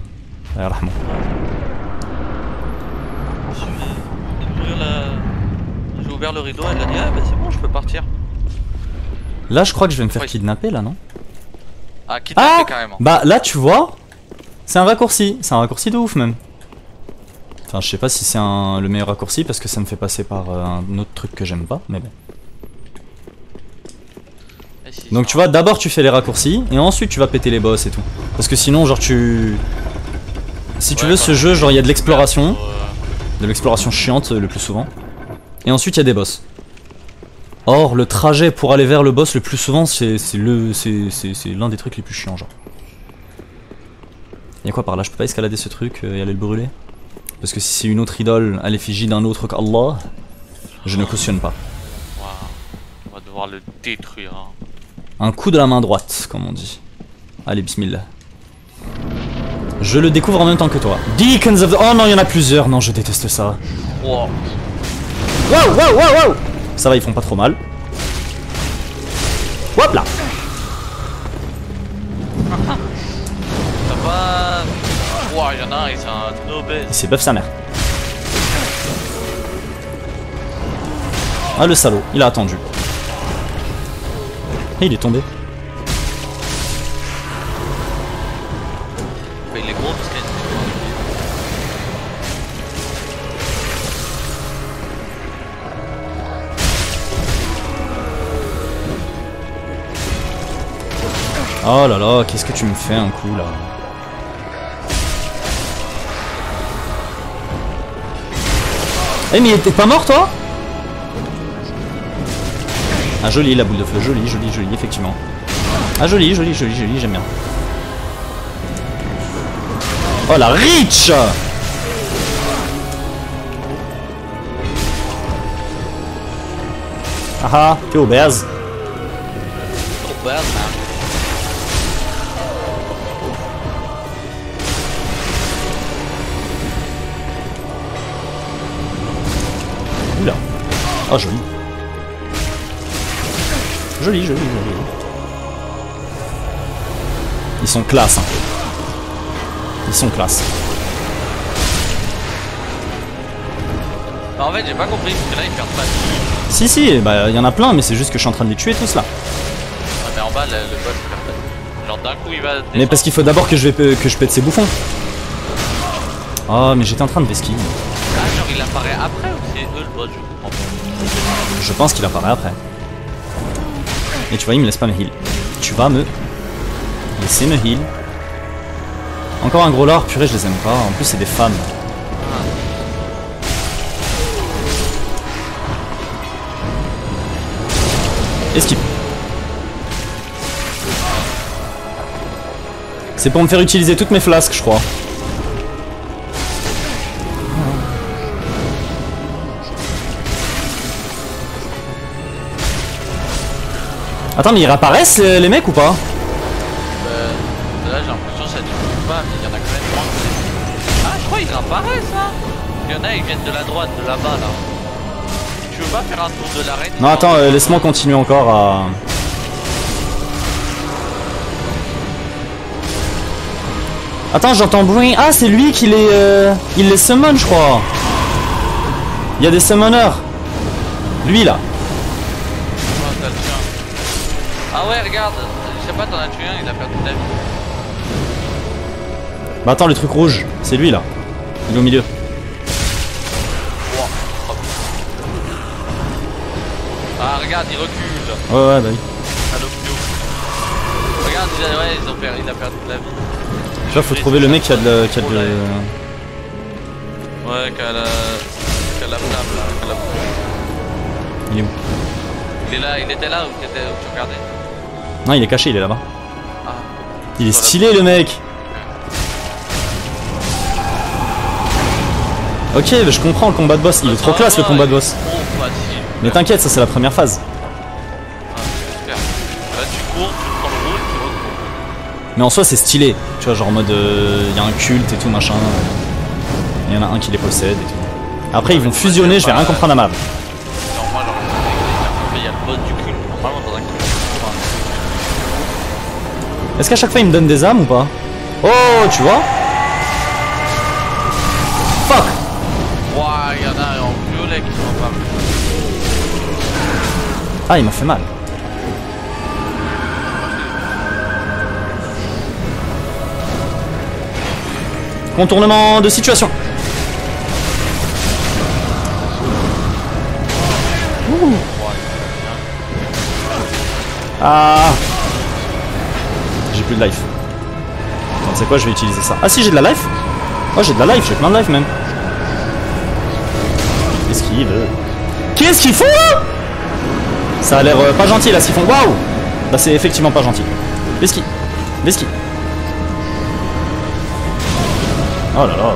J'ai ouvert le rideau, elle a dit ah bah c'est bon, je peux partir. Là je crois que je vais me faire kidnapper là, non? Ah, kidnapper carrément. Bah là tu vois, c'est un raccourci de ouf même. Enfin je sais pas si c'est le meilleur raccourci parce que ça me fait passer par un autre truc que j'aime pas, mais bon. Donc tu vois, d'abord tu fais les raccourcis et ensuite tu vas péter les boss et tout. Parce que sinon genre tu... Si tu veux ce jeu, genre il y a de l'exploration. De l'exploration chiante le plus souvent. Et ensuite il y a des boss. Or le trajet pour aller vers le boss le plus souvent c'est l'un des trucs les plus chiants genre. Y'a quoi par là? Je peux pas escalader ce truc et aller le brûler? Parce que si c'est une autre idole à l'effigie d'un autre qu'Allah, je ne cautionne pas. Wow. On va devoir le détruire. Hein. Un coup de la main droite, comme on dit. Allez, bismillah. Je le découvre en même temps que toi. Deacons of the... Oh non, il y en a plusieurs. Non, je déteste ça. Wow. Wow, wow, wow, wow. Ça va, ils font pas trop mal. Hop là. Ça va. Wow, il y en a un, il s'est un obèse. Il s'est buff sa mère. Ah, le salaud, il a attendu. Et il est tombé. Il est gros parce qu'il y a Oh là là, qu'est-ce que tu me fais un coup là? Eh mais t'es pas mort toi? Ah joli la boule de feu, joli, joli, joli, effectivement. Ah joli, joli, joli, joli, j'aime bien. Oh la reach! Ah ah, t'es obèse. trop bad, man. Oula. Oh joli. Joli, joli, joli. Ils sont classe. Hein. Ils sont classe. Bah en fait j'ai pas compris parce que là ils perdent pas de vie. Si si, bah y en a plein mais c'est juste que je suis en train de les tuer tous là. Ouais, mais en bas le boss il perd pas de vie. Genre d'un coup il va descendre. Mais parce qu'il faut d'abord que je pète ces bouffons. Oh mais j'étais en train de vesquille. Ah genre il apparaît après ou c'est eux le boss je comprends pas. Je pense qu'il apparaît après. Et tu vois il me laisse pas me heal. Tu vas me laisser me heal. Encore un gros lard, purée je les aime pas. En plus c'est des femmes. Esquive. C'est pour me faire utiliser toutes mes flasques, je crois. Attends, mais ils réapparaissent les mecs ou pas? Là j'ai l'impression que ça dure pas, mais il y en a quand même moins que... Ah je crois qu'ils apparaissent là. Il y en a ils viennent de la droite, de là-bas là. Tu veux pas faire un tour de l'arène? Non attends, laisse-moi continuer encore à... Attends, j'entends bruit. Ah, c'est lui qui les... il les summon, je crois. Il y a des summoners. Lui, là. Oh, t'as le tien. Ah ouais, regarde. Je sais pas, t'en as tué un, il a perdu de la vie. Bah attends, le truc rouge. C'est lui, là. Il est au milieu. Wow. Oh. Ah, regarde, il recule. Ouais, ouais, bah oui. À l'opio. Regarde, ouais, il a perdu de la vie. Tu vois, faut trouver le mec qui a de... Ouais, qui a la flamme là. Il est où? Il est là, il était là où tu regardais. Non, il est caché, il est là-bas. Ah. Il est stylé, le mec. Ok, mais je comprends le combat de boss. Il est trop classe, le combat de boss. Trop facile. Mais t'inquiète, ça c'est la première phase. Ah, j'espère. Là tu cours, tu prends le rouge, tu recours. Mais en soi, c'est stylé. Tu vois, genre en mode... y a un culte et tout, machin. Il y en a un qui les possède et tout. Après, ils vont fusionner, je vais rien comprendre à ma... Normalement, il y a le boss du culte. Normalement, dans un culte. Est-ce qu'à chaque fois, il me donne des âmes ou pas? Oh, tu vois? Fuck! Ouah, il y en a en violet qui sont pas. Ah, il m'a fait mal. Contournement de situation. Ouh. Ah. J'ai plus de life. Attends, tu sais quoi, je vais utiliser ça. Ah si, j'ai de la life. Oh, j'ai de la life, j'ai plein de life même. Qu'est-ce qu'il veut? Qu'est-ce qu'ils font là? Ça a l'air pas gentil là, ce qu'ils font. Waouh. Bah c'est effectivement pas gentil. L'esqui. L'esqui. Oh là là.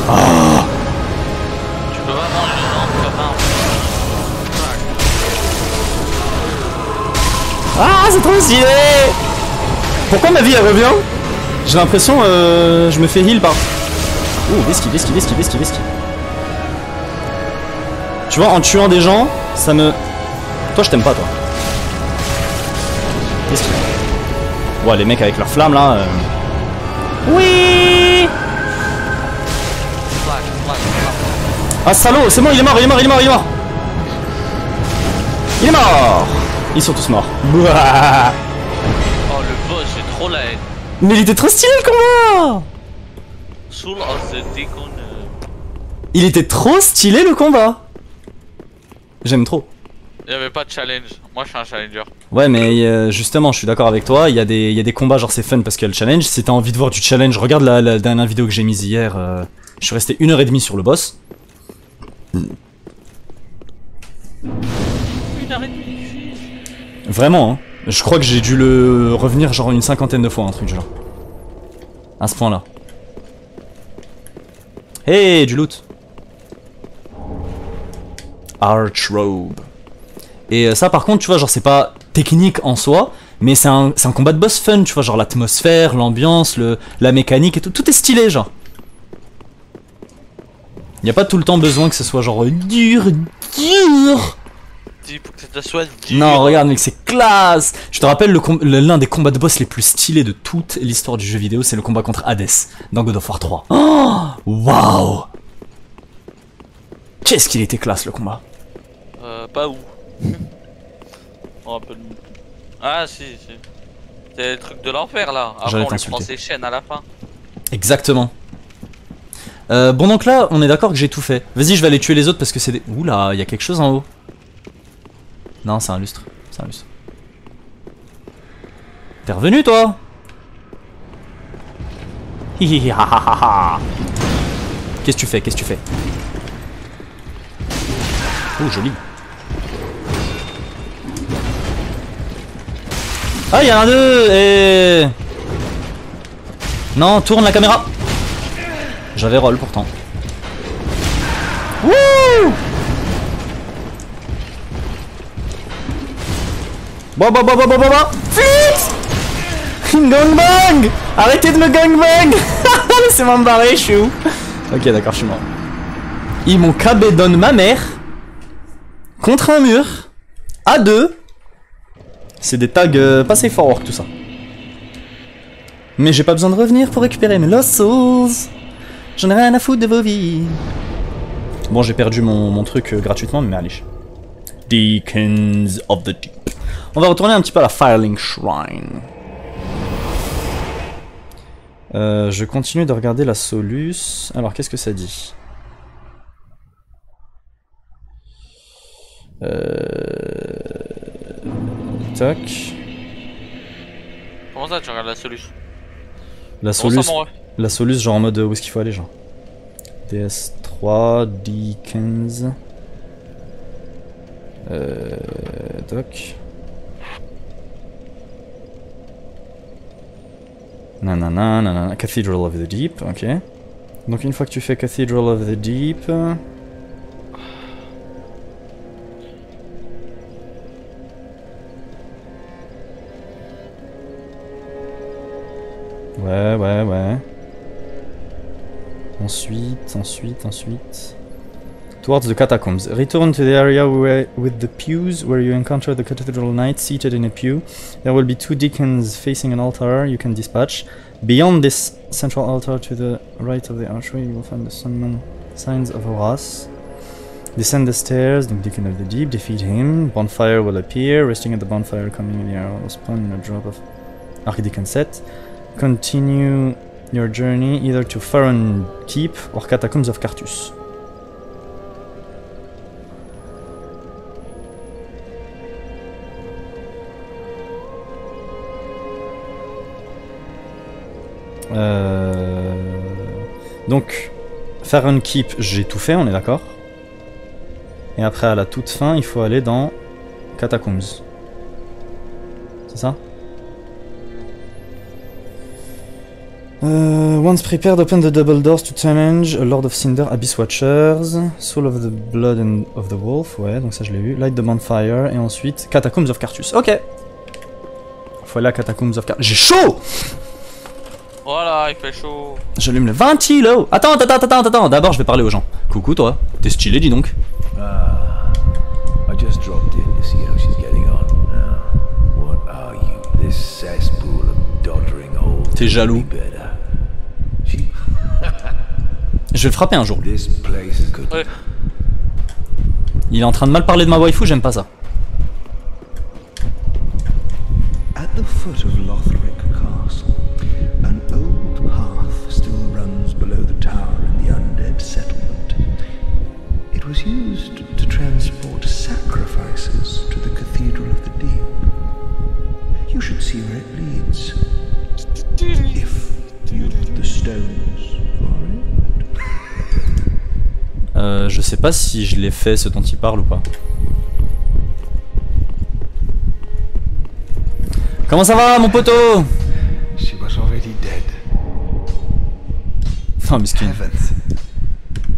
Tu peux pas manger dedans comme un. Ah, c'est trop stylé! Pourquoi ma vie elle revient? J'ai l'impression je me fais heal par... Ouh, esquive. Tu vois, en tuant des gens, ça me... Toi, je t'aime pas, toi. Esquive. Ouais, les mecs avec leurs flammes, là... Oui! Ah, salaud, c'est bon, il est mort. Ils sont tous morts. Bouah. Oh, le boss, j'ai trop la haine. Mais il était trop stylé, le combat! Soul of the Deacon. Il était trop stylé, le combat! J'aime trop. Il y avait pas de challenge. Moi, je suis un challenger. Ouais, mais justement, je suis d'accord avec toi. Il y a des combats, genre c'est fun parce qu'il y a le challenge. Si t'as envie de voir du challenge, regarde la dernière vidéo que j'ai mise hier. Je suis resté 1h30 sur le boss. 1h30. Vraiment, hein. Je crois que j'ai dû le revenir genre une 50aine de fois, un truc genre. À ce point-là. Hey, du loot. Archrobe. Et ça par contre tu vois genre c'est pas technique en soi, mais c'est un combat de boss fun, tu vois, genre l'atmosphère, l'ambiance, la mécanique et tout est stylé genre. Y a pas tout le temps besoin que ce soit genre dur. Pour que ça soit dur. Non regarde mec, c'est classe. Je te rappelle l'un des combats de boss les plus stylés de toute l'histoire du jeu vidéo, c'est le combat contre Hades dans God of War 3. Oh waouh. Qu'est-ce qu'il était classe le combat. Pas où. Oh, un peu de... Ah si. C'est le truc de l'enfer là. Après on lui prend ses chaînes à la fin. Exactement. Bon donc là on est d'accord que j'ai tout fait. Vas-y je vais aller tuer les autres parce que c'est des... Oula, il y a quelque chose en haut. Non c'est un lustre. T'es revenu toi? Hihihi ha ha ha ha. Qu'est-ce que tu fais? Oh joli. Ah y'en a deux et... Non, tourne la caméra. J'avais roll pourtant. Wouh. Bah Fix. Gangbang. Arrêtez de me gangbang. Laissez-moi me barrer, je suis où? Ok d'accord, je suis mort. Ils m'ont KB donne ma mère contre un mur à deux. C'est des tags pas safe for work tout ça. Mais j'ai pas besoin de revenir pour récupérer mes Lost Souls. J'en ai rien à foutre de vos vies. Bon j'ai perdu mon truc gratuitement mais allez. Deacons of the Deep. On va retourner un petit peu à la Firelink Shrine. Je continue de regarder la Solus. Alors qu'est-ce que ça dit? Tac. Comment ça tu regardes la Solus? La Solus genre en mode où est-ce qu'il faut aller genre. DS3, D15. Tac. Nanana, Cathedral of the Deep, ok. Donc une fois que tu fais Cathedral of the Deep... Ouais. Ensuite... Towards the catacombs. Return to the area with the pews where you encounter the cathedral knight seated in a pew. There will be two deacons facing an altar you can dispatch. Beyond this central altar to the right of the archway you will find the summon signs of Horus. Descend the stairs, the deacon of the deep, defeat him. Bonfire will appear. Resting at the bonfire, coming in the arrow will spawn in a drop of Archdeacon set. Continue your journey either to Faron Keep or Catacombs of Carthus. Donc, Faron Keep, j'ai tout fait, on est d'accord. Et après, à la toute fin, il faut aller dans Catacombs. C'est ça? Once prepared, open the double doors to challenge a Lord of Cinder, Abyss Watchers, Soul of the Blood and of the Wolf, ouais, donc ça je l'ai eu, Light the Bonfire, et ensuite Catacombs of Carthus. Ok. Faut aller à Catacombs of Carthus. J'ai chaud. Voilà, il fait chaud. J'allume le ventilo. Attends, d'abord je vais parler aux gens. Coucou toi, t'es stylé dis donc. I just dropped in to see how she's getting on. Now, what are you? This cesspool of doddering old. T'es jaloux. Better. She. Je vais le frapper un jour. This place is good. Ouais. Il est en train de mal parler de ma waifu, j'aime pas ça. At the foot of Lothric Castle, an old path still runs below the tower in the undead settlement. It was used to transport sacrifices to the Cathedral of the Deep. You should see where it leads. If you've the stones for it. Je sais pas si je l'ai fait ce dont il parle ou pas. Comment ça va mon poteau? She was already dead. Non miskin. Heavens.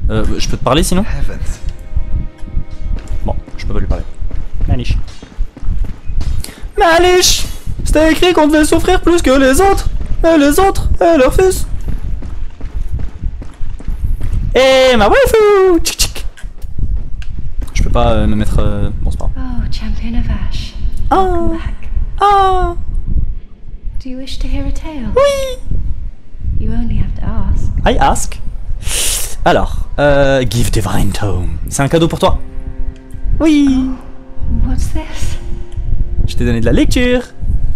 Je peux te parler sinon? Heavens. Bon, je peux pas lui parler. Maniche. Maniche! C'était écrit qu'on devait souffrir plus que les autres! Et les autres, et leurs fils! Et ma waifu! Tchic tchic. Je peux pas me mettre... Bon, c'est pas grave. Oh, Champion of Ash. Ah. Welcome back. Ah! Do you wish to hear a tale? Oui! You only have to ask. I ask. Alors, Give Divine Tome. C'est un cadeau pour toi. Oui! What's this? Je t'ai donné de la lecture.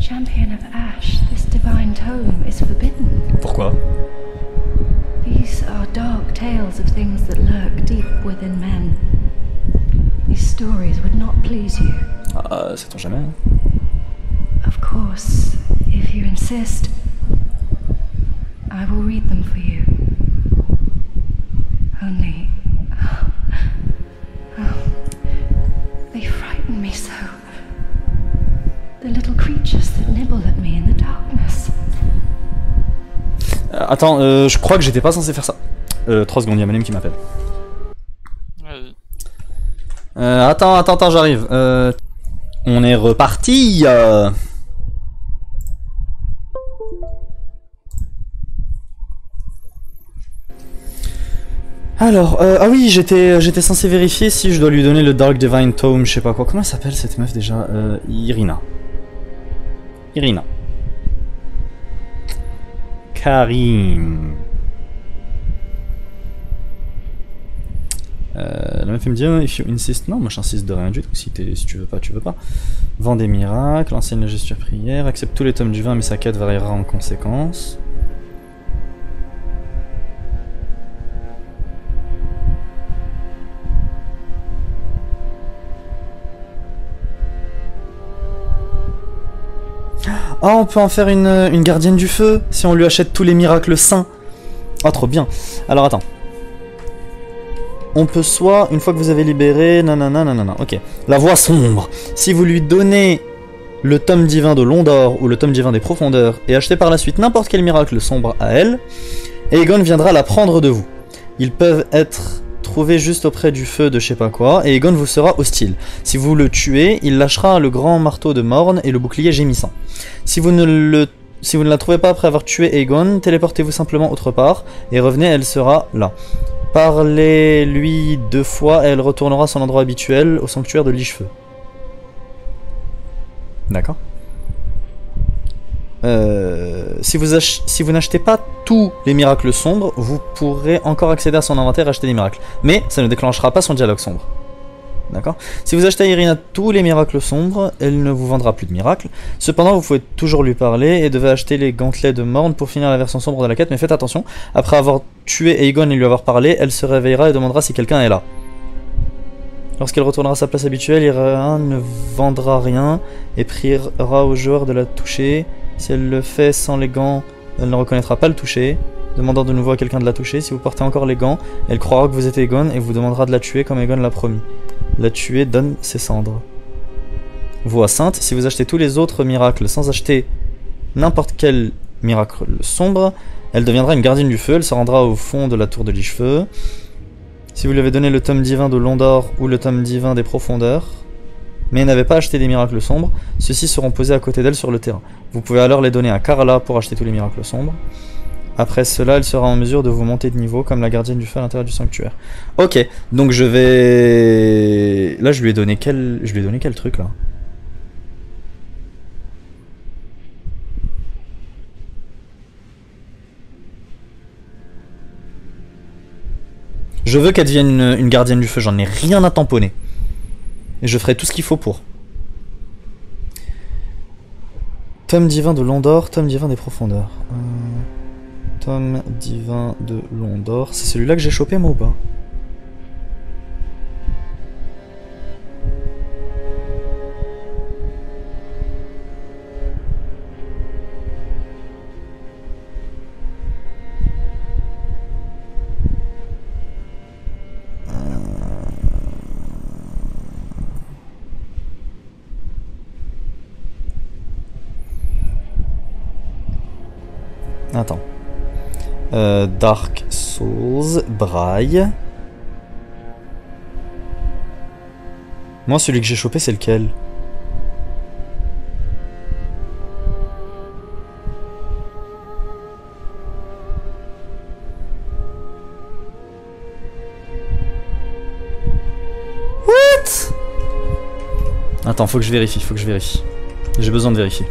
Champion of Ash, this divine tome is forbidden. Pourquoi? These are dark tales of things that lurk deep within men. These stories would not please you. Ah, sait-on jamais. Of course, if you insist, I will read them for you. Only... they frighten me so. The little creatures that nibble at me in the darkness. Attends, je crois que j'étais pas censé faire ça. 3 secondes, il y a Manem qui m'appelle. Attends, j'arrive. On est reparti. Alors, ah oui, j'étais censé vérifier si je dois lui donner le Dark Divine Tome, je sais pas quoi. Comment elle s'appelle cette meuf déjà? Irina. Karim. La meuf me dit if you insist, non, moi j'insiste de rien du tout, si tu veux pas, tu veux pas. Vend des miracles, enseigne la gesture prière, accepte tous les tomes du vin mais sa quête variera en conséquence. Oh, on peut en faire une gardienne du feu si on lui achète tous les miracles saints. Oh, trop bien. Alors attends. On peut soit, une fois que vous avez libéré, nanana, ok. La voix sombre. Si vous lui donnez le tome divin de Londor ou le tome divin des profondeurs et achetez par la suite n'importe quel miracle sombre à elle, Aegon viendra la prendre de vous. Ils peuvent être trouvés juste auprès du feu de je sais pas quoi, et Aegon vous sera hostile. Si vous le tuez, il lâchera le grand marteau de Morn et le bouclier gémissant. Si vous ne la trouvez pas après avoir tué Aegon, téléportez-vous simplement autre part, et revenez, elle sera là. Parlez-lui 2 fois et elle retournera à son endroit habituel, au sanctuaire de Lichefeu. D'accord. Si vous n'achetez pas tous les miracles sombres, vous pourrez encore accéder à son inventaire et acheter des miracles. Mais ça ne déclenchera pas son dialogue sombre. D'accord. Si vous achetez à Irina tous les miracles sombres, elle ne vous vendra plus de miracles. Cependant, vous pouvez toujours lui parler et devez acheter les gantelets de Morn pour finir la version sombre de la quête. Mais faites attention, après avoir tué Aegon et lui avoir parlé, elle se réveillera et demandera si quelqu'un est là. Lorsqu'elle retournera à sa place habituelle, Irina ne vendra rien et priera au joueur de la toucher. Si elle le fait sans les gants, elle ne reconnaîtra pas le toucher, demandant de nouveau à quelqu'un de la toucher. Si vous portez encore les gants, elle croira que vous êtes Aegon et vous demandera de la tuer comme Aegon l'a promis. La tuer donne ses cendres. Voix sainte, si vous achetez tous les autres miracles sans acheter n'importe quel miracle sombre, Elle deviendra une gardienne du feu, elle se rendra au fond de la tour de Lich-Feu. Si vous lui avez donné le tome divin de Londor ou le tome divin des profondeurs, mais n'avez pas acheté des miracles sombres, ceux-ci seront posés à côté d'elle sur le terrain. Vous pouvez alors les donner à Carla pour acheter tous les miracles sombres. Après cela, elle sera en mesure de vous monter de niveau comme la gardienne du feu à l'intérieur du sanctuaire. Ok, donc je vais... Là, je lui ai donné quel truc, là? Je veux qu'elle devienne une gardienne du feu, j'en ai rien à tamponner. Et je ferai tout ce qu'il faut pour. Tome divin de Londor, tome divin des profondeurs. Tome divin de Londor. C'est celui-là que j'ai chopé moi ou pas? Attends. Dark Souls, Braille. Moi, celui que j'ai chopé, c'est lequel? What? Attends, faut que je vérifie, J'ai besoin de vérifier.